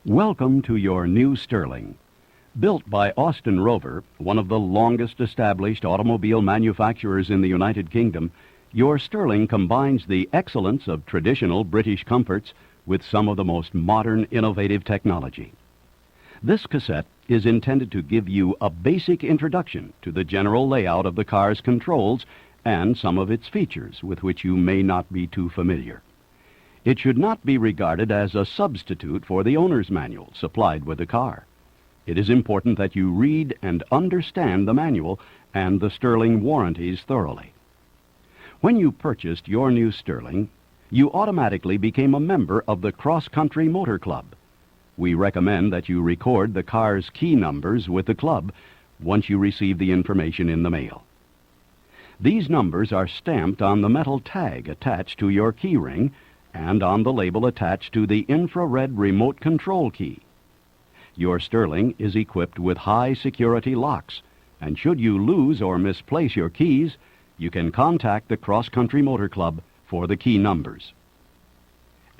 Welcome to your new Sterling. Built by Austin Rover, one of the longest established automobile manufacturers in the United Kingdom, your Sterling combines the excellence of traditional British comforts with some of the most modern, innovative technology. This cassette is intended to give you a basic introduction to the general layout of the car's controls and some of its features with which you may not be too familiar. It should not be regarded as a substitute for the owner's manual supplied with the car. It is important that you read and understand the manual and the Sterling warranties thoroughly. When you purchased your new Sterling, you automatically became a member of the Cross Country Motor Club. We recommend that you record the car's key numbers with the club once you receive the information in the mail. These numbers are stamped on the metal tag attached to your key ring and on the label attached to the infrared remote control key. Your Sterling is equipped with high-security locks, and should you lose or misplace your keys, you can contact the Cross Country Motor Club for the key numbers.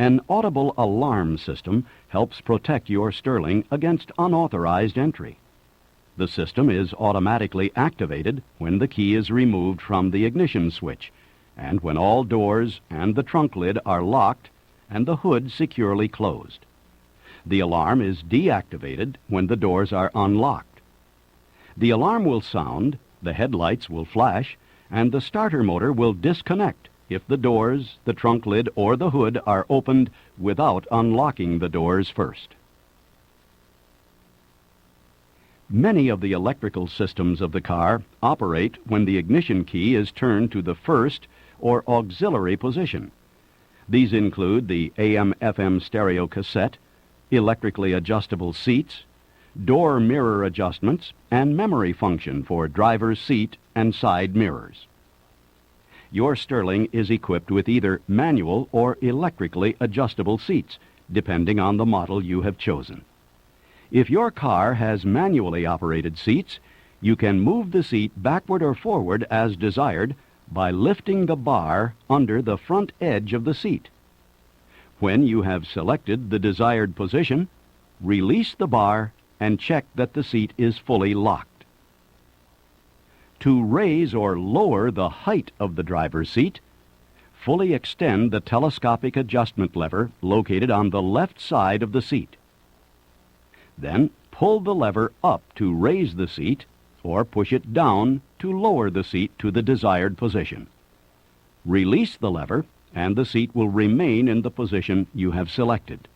An Audible alarm system helps protect your Sterling against unauthorized entry. The system is automatically activated when the key is removed from the ignition switch, and when all doors and the trunk lid are locked and the hood securely closed. The alarm is deactivated when the doors are unlocked. The alarm will sound, the headlights will flash, and the starter motor will disconnect if the doors, the trunk lid, or the hood are opened without unlocking the doors first. Many of the electrical systems of the car operate when the ignition key is turned to the first or auxiliary position. These include the AM/FM stereo cassette, electrically adjustable seats, door mirror adjustments, and memory function for driver's seat and side mirrors. Your Sterling is equipped with either manual or electrically adjustable seats, depending on the model you have chosen. If your car has manually operated seats, you can move the seat backward or forward as desired by lifting the bar under the front edge of the seat. When you have selected the desired position, release the bar and check that the seat is fully locked. To raise or lower the height of the driver's seat, fully extend the telescopic adjustment lever located on the left side of the seat. Then pull the lever up to raise the seat or push it down to lower the seat to the desired position. Release the lever and the seat will remain in the position you have selected.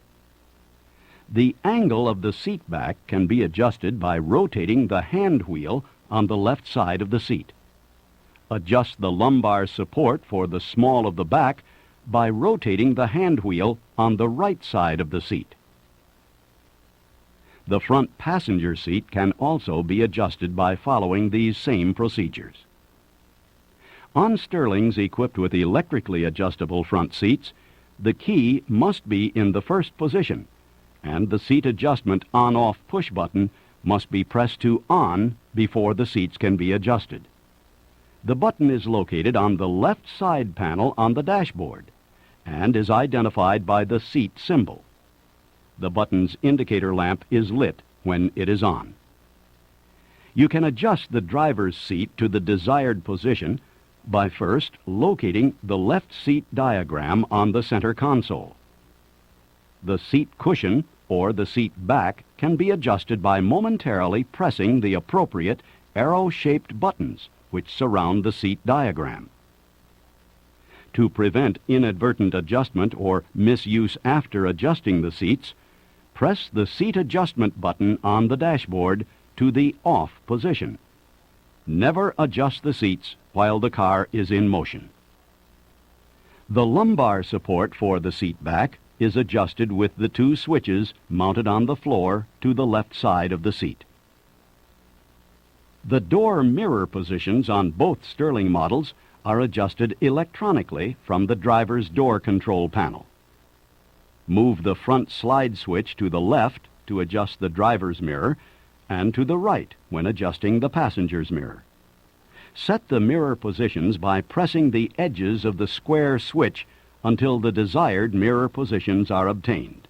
The angle of the seat back can be adjusted by rotating the hand wheel on the left side of the seat. Adjust the lumbar support for the small of the back by rotating the hand wheel on the right side of the seat. The front passenger seat can also be adjusted by following these same procedures. On Sterlings equipped with electrically adjustable front seats, the key must be in the first position, and the seat adjustment on-off push button must be pressed to on before the seats can be adjusted. The button is located on the left side panel on the dashboard and is identified by the seat symbol. The button's indicator lamp is lit when it is on. You can adjust the driver's seat to the desired position by first locating the left seat diagram on the center console. The seat cushion or the seat back can be adjusted by momentarily pressing the appropriate arrow-shaped buttons which surround the seat diagram. To prevent inadvertent adjustment or misuse after adjusting the seats, press the seat adjustment button on the dashboard to the off position. Never adjust the seats while the car is in motion. The lumbar support for the seat back is adjusted with the two switches mounted on the floor to the left side of the seat. The door mirror positions on both Sterling models are adjusted electronically from the driver's door control panel. Move the front slide switch to the left to adjust the driver's mirror and to the right when adjusting the passenger's mirror. Set the mirror positions by pressing the edges of the square switch until the desired mirror positions are obtained.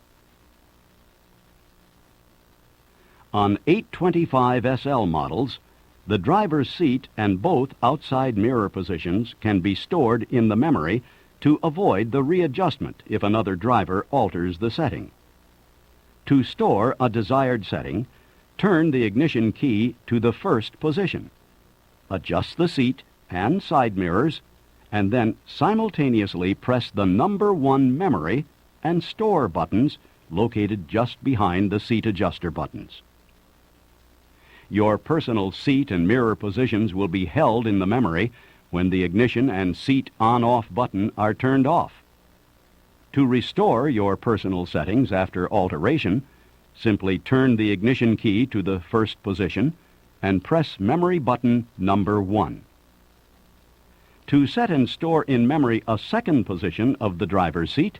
On 825 SL models, the driver's seat and both outside mirror positions can be stored in the memory to avoid the readjustment if another driver alters the setting. To store a desired setting, turn the ignition key to the first position. Adjust the seat and side mirrors, and then simultaneously press the number 1 memory and store buttons located just behind the seat adjuster buttons. Your personal seat and mirror positions will be held in the memory when the ignition and seat on-off button are turned off. To restore your personal settings after alteration, simply turn the ignition key to the first position and press memory button number 1. To set and store in memory a second position of the driver's seat,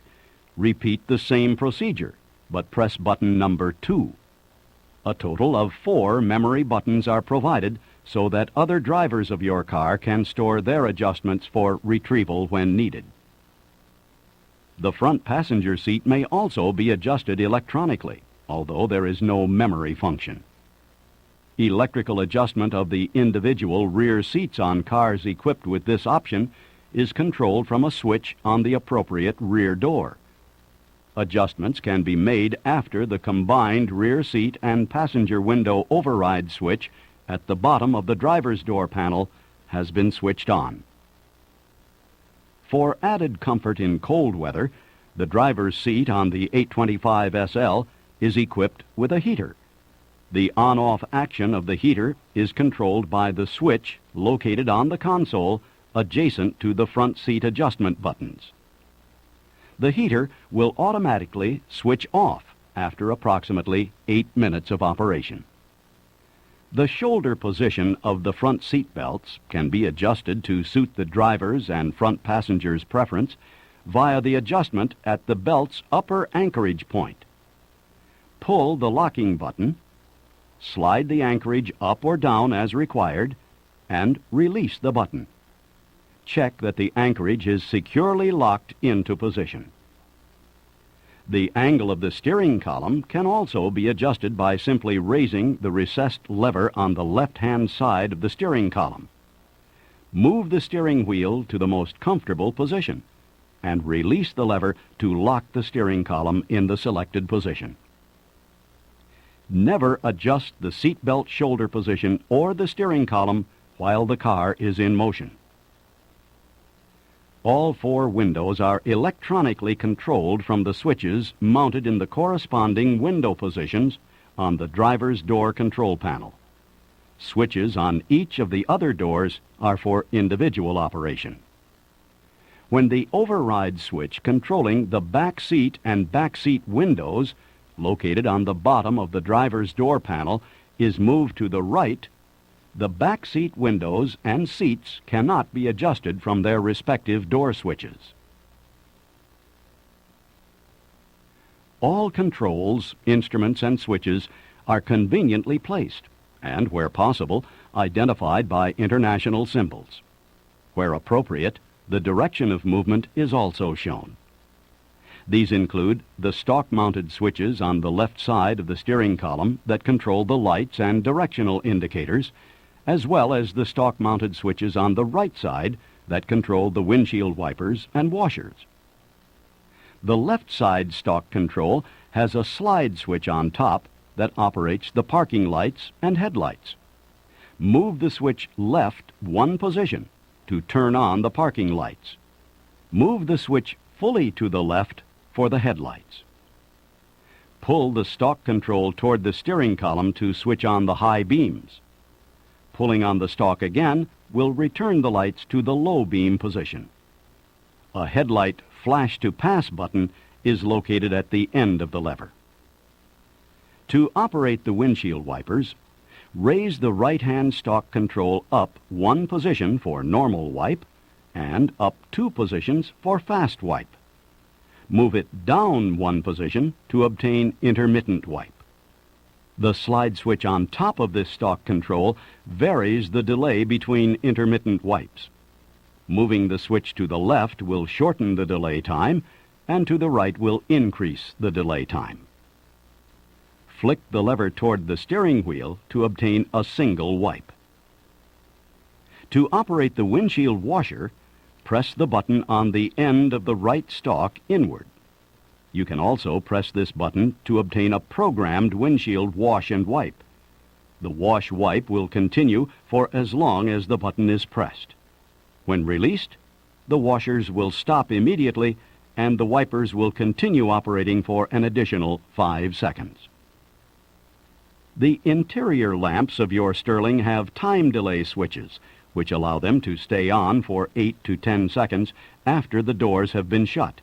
repeat the same procedure, but press button number 2. A total of 4 memory buttons are provided so that other drivers of your car can store their adjustments for retrieval when needed. The front passenger seat may also be adjusted electronically, although there is no memory function. Electrical adjustment of the individual rear seats on cars equipped with this option is controlled from a switch on the appropriate rear door. Adjustments can be made after the combined rear seat and passenger window override switch at the bottom of the driver's door panel has been switched on. For added comfort in cold weather, the driver's seat on the 825 SL is equipped with a heater. The on-off action of the heater is controlled by the switch located on the console adjacent to the front seat adjustment buttons. The heater will automatically switch off after approximately 8 minutes of operation. The shoulder position of the front seat belts can be adjusted to suit the driver's and front passenger's preference via the adjustment at the belt's upper anchorage point. Pull the locking button, slide the anchorage up or down as required, and release the button. Check that the anchorage is securely locked into position. The angle of the steering column can also be adjusted by simply raising the recessed lever on the left-hand side of the steering column. Move the steering wheel to the most comfortable position and release the lever to lock the steering column in the selected position. Never adjust the seat belt shoulder position or the steering column while the car is in motion. All 4 windows are electronically controlled from the switches mounted in the corresponding window positions on the driver's door control panel. Switches on each of the other doors are for individual operation. When the override switch controlling the back seat and back seat windows located on the bottom of the driver's door panel is moved to the right, the back seat windows and seats cannot be adjusted from their respective door switches. All controls, instruments, and switches are conveniently placed and, where possible, identified by international symbols. Where appropriate, the direction of movement is also shown. These include the stalk-mounted switches on the left side of the steering column that control the lights and directional indicators, as well as the stalk-mounted switches on the right side that control the windshield wipers and washers. The left side stalk control has a slide switch on top that operates the parking lights and headlights. Move the switch left 1 position to turn on the parking lights. Move the switch fully to the left for the headlights. Pull the stalk control toward the steering column to switch on the high beams. Pulling on the stalk again will return the lights to the low beam position. A headlight flash to pass button is located at the end of the lever. To operate the windshield wipers, raise the right-hand stalk control up 1 position for normal wipe and up 2 positions for fast wipe. Move it down 1 position to obtain intermittent wipe. The slide switch on top of this stalk control varies the delay between intermittent wipes. Moving the switch to the left will shorten the delay time, and to the right will increase the delay time. flick the lever toward the steering wheel to obtain a single wipe. To operate the windshield washer, press the button on the end of the right stalk inward. You can also press this button to obtain a programmed windshield wash and wipe. The wash wipe will continue for as long as the button is pressed. When released, the washers will stop immediately and the wipers will continue operating for an additional 5 seconds. The interior lamps of your Sterling have time delay switches, which allow them to stay on for 8 to 10 seconds after the doors have been shut.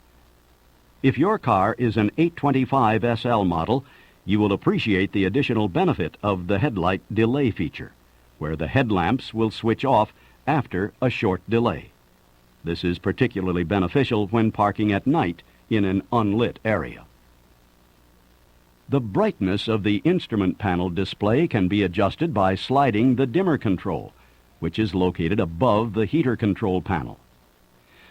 If your car is an 825 SL model, you will appreciate the additional benefit of the Headlight Delay feature, where the headlamps will switch off after a short delay. This is particularly beneficial when parking at night in an unlit area. The brightness of the instrument panel display can be adjusted by sliding the dimmer control, which is located above the heater control panel.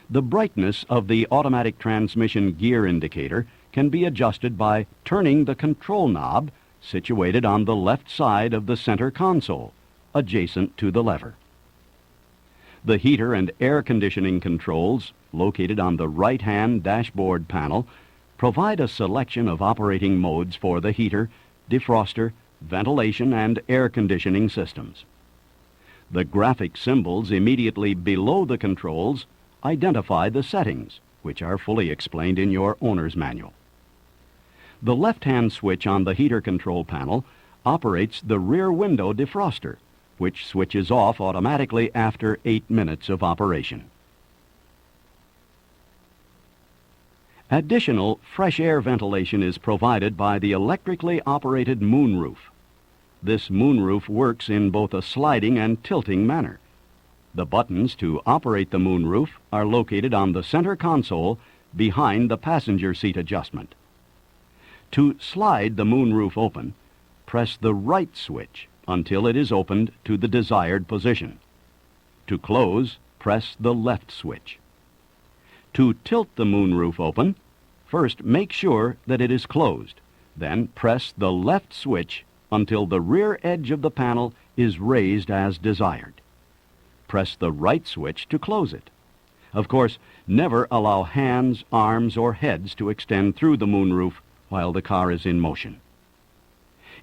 The brightness of the automatic transmission gear indicator can be adjusted by turning the control knob situated on the left side of the center console, adjacent to the lever. The heater and air conditioning controls, located on the right-hand dashboard panel, provide a selection of operating modes for the heater, defroster, ventilation, and air conditioning systems. The graphic symbols immediately below the controls identify the settings, which are fully explained in your owner's manual. The left-hand switch on the heater control panel operates the rear window defroster, which switches off automatically after 8 minutes of operation. Additional fresh air ventilation is provided by the electrically operated moonroof. This moonroof works in both a sliding and tilting manner. The buttons to operate the moonroof are located on the center console behind the passenger seat adjustment. To slide the moonroof open, press the right switch until it is opened to the desired position. To close, press the left switch. To tilt the moonroof open, first make sure that it is closed. Then press the left switch until the rear edge of the panel is raised as desired. Press the right switch to close it. Of course, never allow hands, arms, or heads to extend through the moonroof while the car is in motion.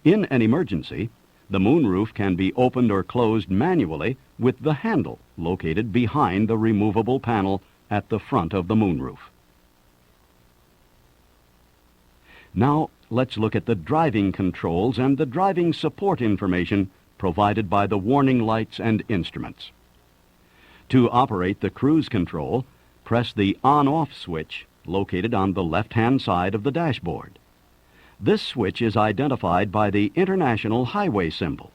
In an emergency, the moonroof can be opened or closed manually with the handle located behind the removable panel at the front of the moonroof. Now, let's look at the driving controls and the driving support information provided by the warning lights and instruments. To operate the cruise control, press the on-off switch located on the left-hand side of the dashboard. This switch is identified by the International Highway symbol.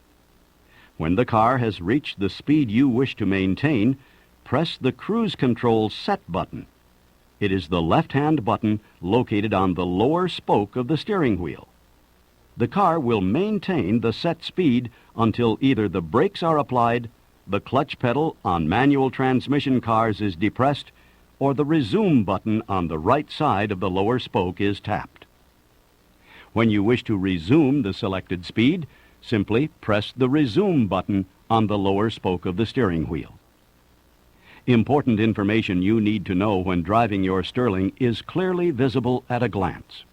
When the car has reached the speed you wish to maintain, press the cruise control set button. It is the left-hand button located on the lower spoke of the steering wheel. The car will maintain the set speed until either the brakes are applied, the clutch pedal on manual transmission cars is depressed, or the resume button on the right side of the lower spoke is tapped. When you wish to resume the selected speed, simply press the resume button on the lower spoke of the steering wheel. Important information you need to know when driving your Sterling is clearly visible at a glance.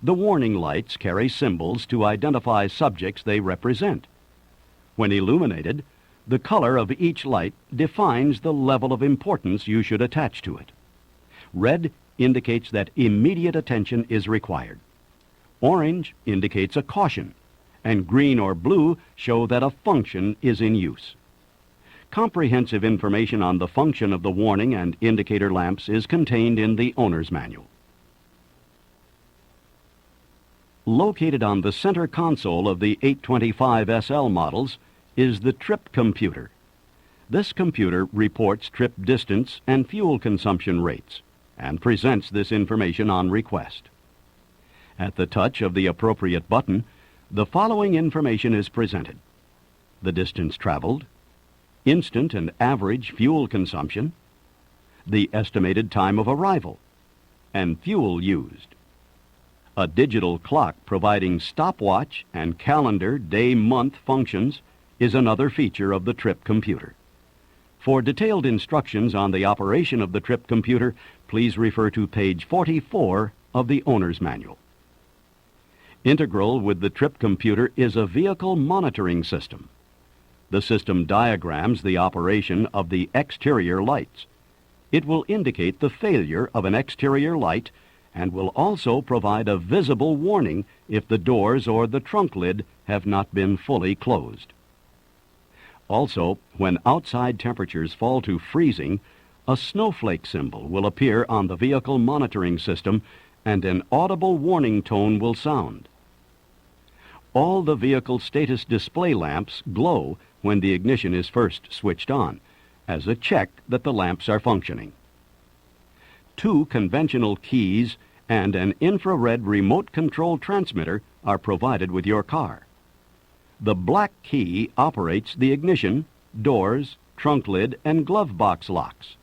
The warning lights carry symbols to identify subjects they represent. When illuminated, the color of each light defines the level of importance you should attach to it. Red indicates that immediate attention is required. Orange indicates a caution, and green or blue show that a function is in use. Comprehensive information on the function of the warning and indicator lamps is contained in the owner's manual. Located on the center console of the 825 SL models is the trip computer. This computer reports trip distance and fuel consumption rates and presents this information on request. At the touch of the appropriate button, the following information is presented: the distance traveled, instant and average fuel consumption, the estimated time of arrival, and fuel used. A digital clock providing stopwatch and calendar day-month functions is another feature of the trip computer. For detailed instructions on the operation of the trip computer, please refer to page 44 of the owner's manual. Integral with the trip computer is a vehicle monitoring system. The system diagrams the operation of the exterior lights. It will indicate the failure of an exterior light and will also provide a visible warning if the doors or the trunk lid have not been fully closed. Also, when outside temperatures fall to freezing, a snowflake symbol will appear on the vehicle monitoring system and an audible warning tone will sound. All the vehicle status display lamps glow when the ignition is first switched on, as a check that the lamps are functioning. 2 conventional keys and an infrared remote control transmitter are provided with your car. The black key operates the ignition, doors, trunk lid, and glove box locks.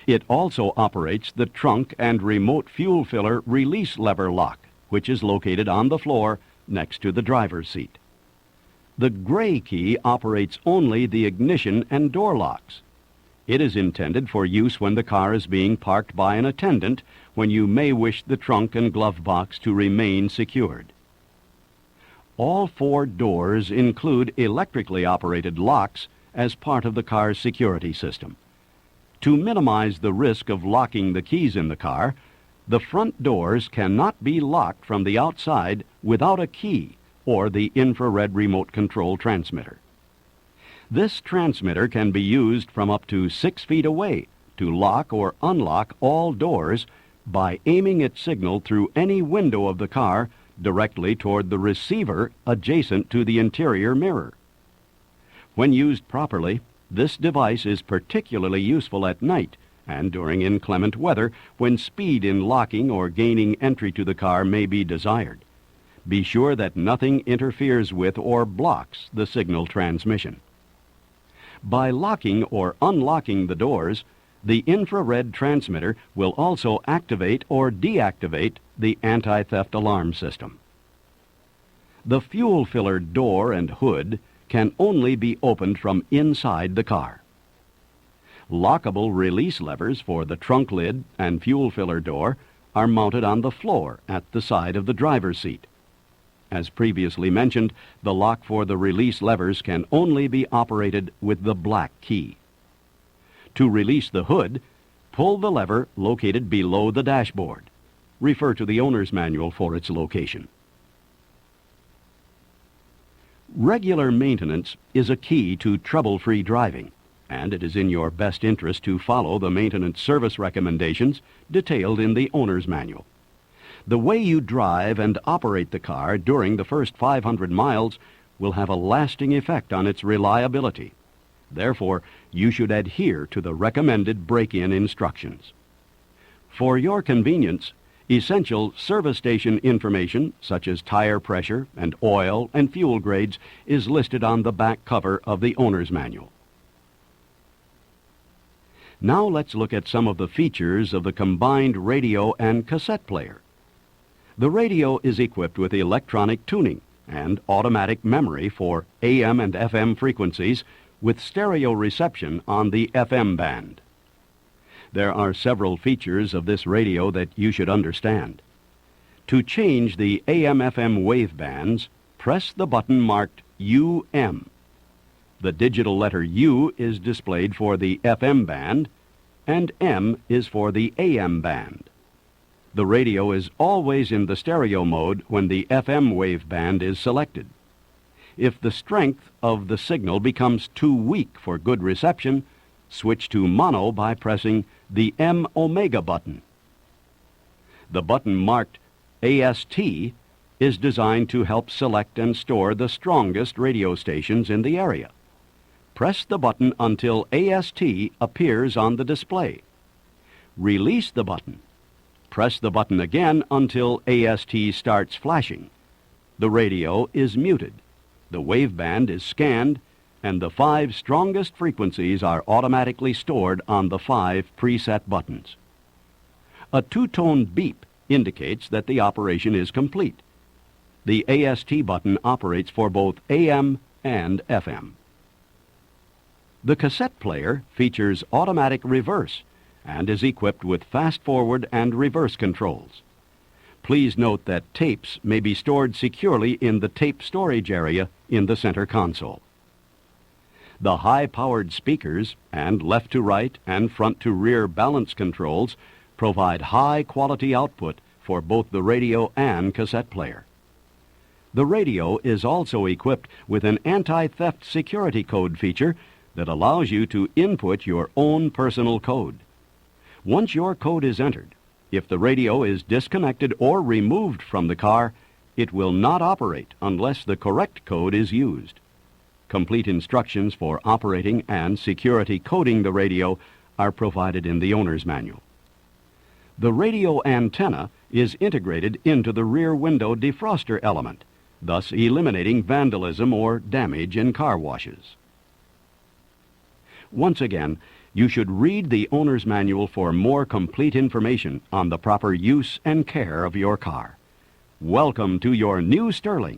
It also operates the trunk and remote fuel filler release lever lock, which is located on the floor next to the driver's seat. The gray key operates only the ignition and door locks. It is intended for use when the car is being parked by an attendant, when you may wish the trunk and glove box to remain secured. All 4 doors include electrically operated locks as part of the car's security system. To minimize the risk of locking the keys in the car, the front doors cannot be locked from the outside without a key or the infrared remote control transmitter. This transmitter can be used from up to 6 feet away to lock or unlock all doors by aiming its signal through any window of the car directly toward the receiver adjacent to the interior mirror. When used properly, this device is particularly useful at night and during inclement weather when speed in locking or gaining entry to the car may be desired. Be sure that nothing interferes with or blocks the signal transmission. By locking or unlocking the doors, the infrared transmitter will also activate or deactivate the anti-theft alarm system. The fuel filler door and hood can only be opened from inside the car. Lockable release levers for the trunk lid and fuel filler door are mounted on the floor at the side of the driver's seat. As previously mentioned, the lock for the release levers can only be operated with the black key. To release the hood, pull the lever located below the dashboard. Refer to the owner's manual for its location. Regular maintenance is a key to trouble-free driving, and it is in your best interest to follow the maintenance service recommendations detailed in the owner's manual. The way you drive and operate the car during the first 500 miles will have a lasting effect on its reliability. Therefore, you should adhere to the recommended break-in instructions. For your convenience, essential service station information, such as tire pressure and oil and fuel grades, is listed on the back cover of the owner's manual. Now let's look at some of the features of the combined radio and cassette player. The radio is equipped with electronic tuning and automatic memory for AM and FM frequencies with stereo reception on the FM band. There are several features of this radio that you should understand. To change the AM/FM wave bands, press the button marked UM. The digital letter U is displayed for the FM band, and M is for the AM band. The radio is always in the stereo mode when the FM wave band is selected. If the strength of the signal becomes too weak for good reception, switch to mono by pressing the M omega button. The button marked AST is designed to help select and store the strongest radio stations in the area. Press the button until AST appears on the display. Release the button. Press the button again until AST starts flashing. The radio is muted. The waveband is scanned, and the 5 strongest frequencies are automatically stored on the 5 preset buttons. A 2-tone beep indicates that the operation is complete. The AST button operates for both AM and FM. The cassette player features automatic reverse and is equipped with fast-forward and reverse controls. Please note that tapes may be stored securely in the tape storage area in the center console. The high-powered speakers and left-to-right and front-to-rear balance controls provide high-quality output for both the radio and cassette player. The radio is also equipped with an anti-theft security code feature that allows you to input your own personal code. Once your code is entered, if the radio is disconnected or removed from the car, it will not operate unless the correct code is used. Complete instructions for operating and security coding the radio are provided in the owner's manual. The radio antenna is integrated into the rear window defroster element, thus eliminating vandalism or damage in car washes. Once again, you should read the owner's manual for more complete information on the proper use and care of your car. Welcome to your new Sterling.